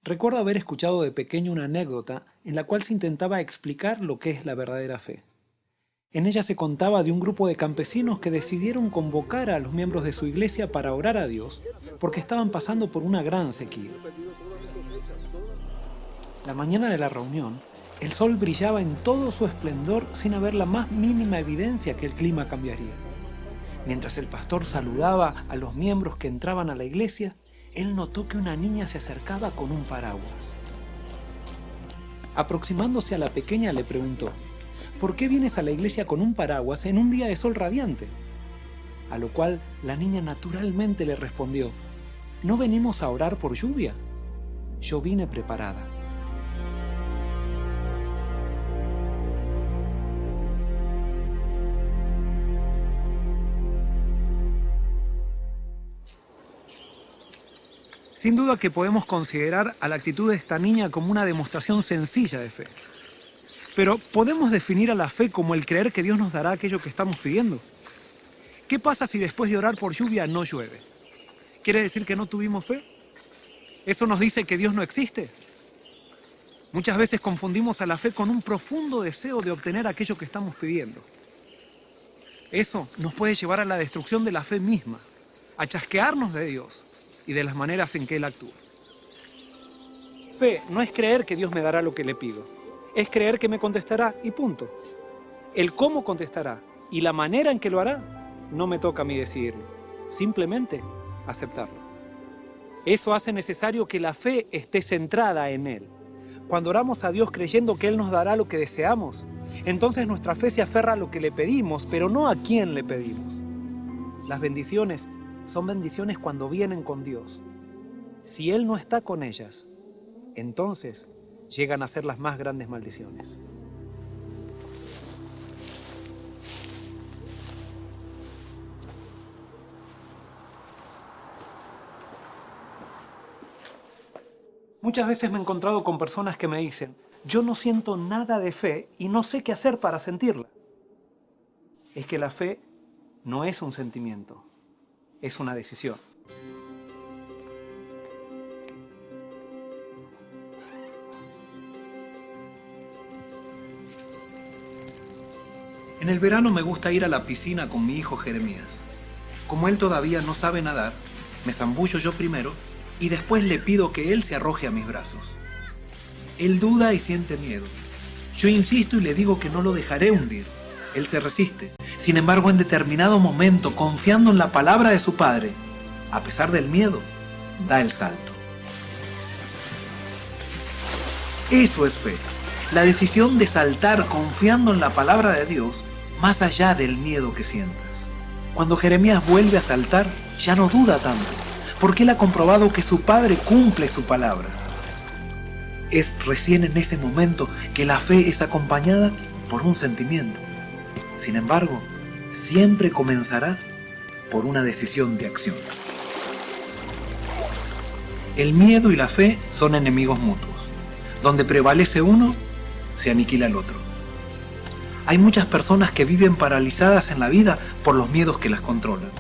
Recuerdo haber escuchado de pequeño una anécdota en la cual se intentaba explicar lo que es la verdadera fe. En ella se contaba de un grupo de campesinos que decidieron convocar a los miembros de su iglesia para orar a Dios porque estaban pasando por una gran sequía. La mañana de la reunión, el sol brillaba en todo su esplendor sin haber la más mínima evidencia que el clima cambiaría. Mientras el pastor saludaba a los miembros que entraban a la iglesia, él notó que una niña se acercaba con un paraguas. Aproximándose a la pequeña le preguntó: ¿por qué vienes a la iglesia con un paraguas en un día de sol radiante? A lo cual la niña naturalmente le respondió: ¿no venimos a orar por lluvia? Yo vine preparada. Sin duda que podemos considerar a la actitud de esta niña como una demostración sencilla de fe. Pero ¿podemos definir a la fe como el creer que Dios nos dará aquello que estamos pidiendo? ¿Qué pasa si después de orar por lluvia no llueve? ¿Quiere decir que no tuvimos fe? ¿Eso nos dice que Dios no existe? Muchas veces confundimos a la fe con un profundo deseo de obtener aquello que estamos pidiendo. Eso nos puede llevar a la destrucción de la fe misma, a chasquearnos de Dios y de las maneras en que Él actúa. Fe no es creer que Dios me dará lo que le pido, es creer que me contestará y punto. El cómo contestará y la manera en que lo hará no me toca a mí decidirlo, simplemente aceptarlo. Eso hace necesario que la fe esté centrada en Él. Cuando oramos a Dios creyendo que Él nos dará lo que deseamos, entonces nuestra fe se aferra a lo que le pedimos, pero no a quién le pedimos. Las bendiciones son bendiciones cuando vienen con Dios. Si Él no está con ellas, entonces llegan a ser las más grandes maldiciones. Muchas veces me he encontrado con personas que me dicen: yo no siento nada de fe y no sé qué hacer para sentirla. Es que la fe no es un sentimiento, es una decisión. En el verano me gusta ir a la piscina con mi hijo Jeremías. Como él todavía no sabe nadar, me zambullo yo primero y después le pido que él se arroje a mis brazos. Él duda y siente miedo. Yo insisto y le digo que no lo dejaré hundir. Él se resiste. Sin embargo, en determinado momento, confiando en la palabra de su padre, a pesar del miedo, da el salto. Eso es fe. La decisión de saltar confiando en la palabra de Dios, más allá del miedo que sientas. Cuando Jeremías vuelve a saltar, ya no duda tanto, porque él ha comprobado que su padre cumple su palabra. Es recién en ese momento que la fe es acompañada por un sentimiento. Sin embargo, siempre comenzará por una decisión de acción. El miedo y la fe son enemigos mutuos. Donde prevalece uno, se aniquila el otro. Hay muchas personas que viven paralizadas en la vida por los miedos que las controlan.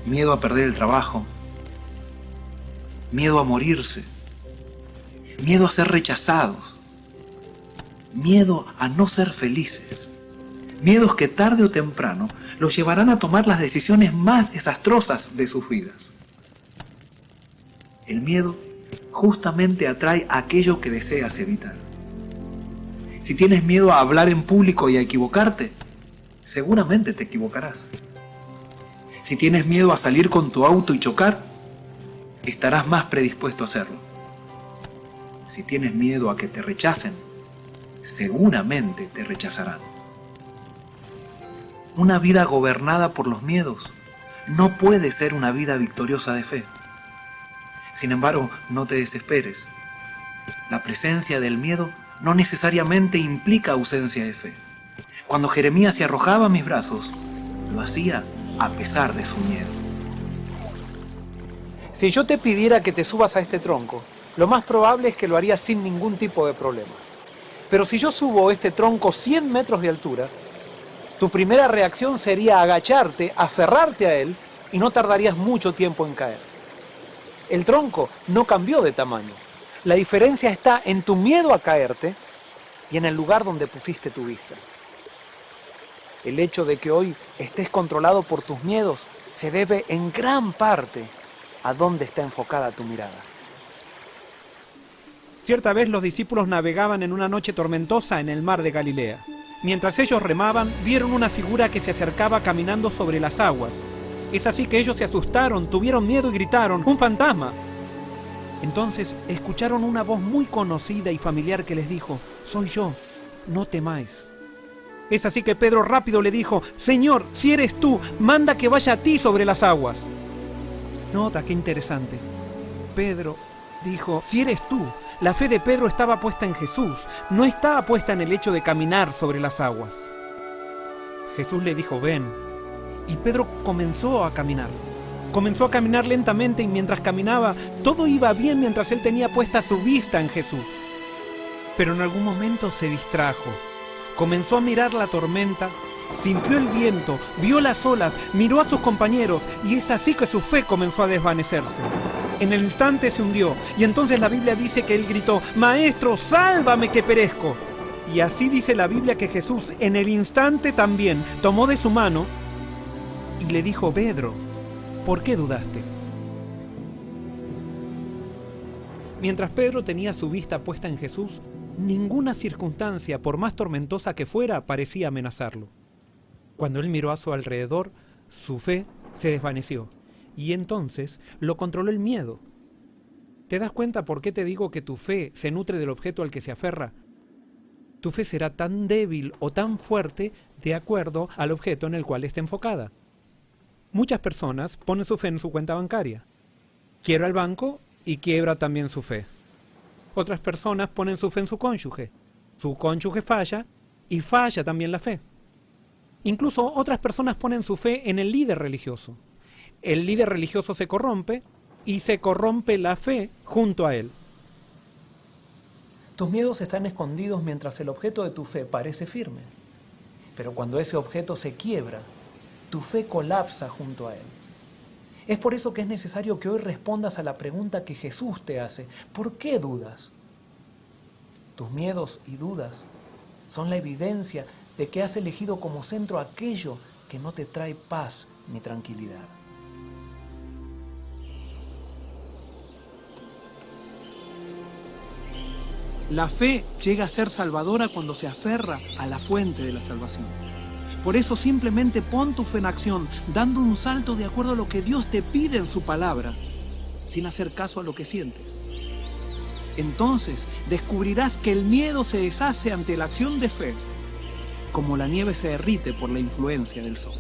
Miedo a perder el trabajo, miedo a morirse, miedo a ser rechazados, miedo a no ser felices, miedos que tarde o temprano los llevarán a tomar las decisiones más desastrosas de sus vidas. El miedo justamente atrae aquello que deseas evitar. Si tienes miedo a hablar en público y a equivocarte, seguramente te equivocarás. Si tienes miedo a salir con tu auto y chocar, estarás más predispuesto a hacerlo. Si tienes miedo a que te rechacen, seguramente te rechazarán. Una vida gobernada por los miedos no puede ser una vida victoriosa de fe. Sin embargo, no te desesperes. La presencia del miedo no necesariamente implica ausencia de fe. Cuando Jeremías se arrojaba a mis brazos, lo hacía a pesar de su miedo. Si yo te pidiera que te subas a este tronco, lo más probable es que lo harías sin ningún tipo de problemas. Pero si yo subo este tronco 100 metros de altura, tu primera reacción sería agacharte, aferrarte a él y no tardarías mucho tiempo en caer. El tronco no cambió de tamaño, La diferencia está en tu miedo a caerte y en el lugar donde pusiste tu vista. El hecho de que hoy estés controlado por tus miedos se debe en gran parte a dónde está enfocada tu mirada. Cierta vez los discípulos navegaban en una noche tormentosa en el mar de Galilea. Mientras ellos remaban, vieron una figura que se acercaba caminando sobre las aguas. Es así que ellos se asustaron, tuvieron miedo y gritaron: ¡un fantasma! Entonces escucharon una voz muy conocida y familiar que les dijo: «Soy yo, no temáis». Es así que Pedro rápido le dijo: «Señor, si eres tú, manda que vaya a ti sobre las aguas». Nota qué interesante. Pedro dijo: «Si eres tú». La fe de Pedro estaba puesta en Jesús, no estaba puesta en el hecho de caminar sobre las aguas. Jesús le dijo: «Ven». Y Pedro comenzó a caminar. Comenzó a caminar lentamente y mientras caminaba, todo iba bien mientras él tenía puesta su vista en Jesús. Pero en algún momento se distrajo. Comenzó a mirar la tormenta, sintió el viento, vio las olas, miró a sus compañeros y es así que su fe comenzó a desvanecerse. En el instante se hundió y entonces la Biblia dice que él gritó: «Maestro, sálvame que perezco». Y así dice la Biblia que Jesús en el instante también tomó de su mano y le dijo: «Pedro, ¿por qué dudaste?». Mientras Pedro tenía su vista puesta en Jesús, ninguna circunstancia, por más tormentosa que fuera, parecía amenazarlo. Cuando él miró a su alrededor, su fe se desvaneció y entonces lo controló el miedo. ¿Te das cuenta por qué te digo que tu fe se nutre del objeto al que se aferra? Tu fe será tan débil o tan fuerte de acuerdo al objeto en el cual esté enfocada. Muchas personas ponen su fe en su cuenta bancaria. Quiebra el banco y quiebra también su fe. Otras personas ponen su fe en su cónyuge. Su cónyuge falla y falla también la fe. Incluso otras personas ponen su fe en el líder religioso. El líder religioso se corrompe y se corrompe la fe junto a él. Tus miedos están escondidos mientras el objeto de tu fe parece firme. Pero cuando ese objeto se quiebra, tu fe colapsa junto a él. Es por eso que es necesario que hoy respondas a la pregunta que Jesús te hace: ¿por qué dudas? Tus miedos y dudas son la evidencia de que has elegido como centro aquello que no te trae paz ni tranquilidad. La fe llega a ser salvadora cuando se aferra a la fuente de la salvación. Por eso simplemente pon tu fe en acción, dando un salto de acuerdo a lo que Dios te pide en su palabra, sin hacer caso a lo que sientes. Entonces descubrirás que el miedo se deshace ante la acción de fe, como la nieve se derrite por la influencia del sol.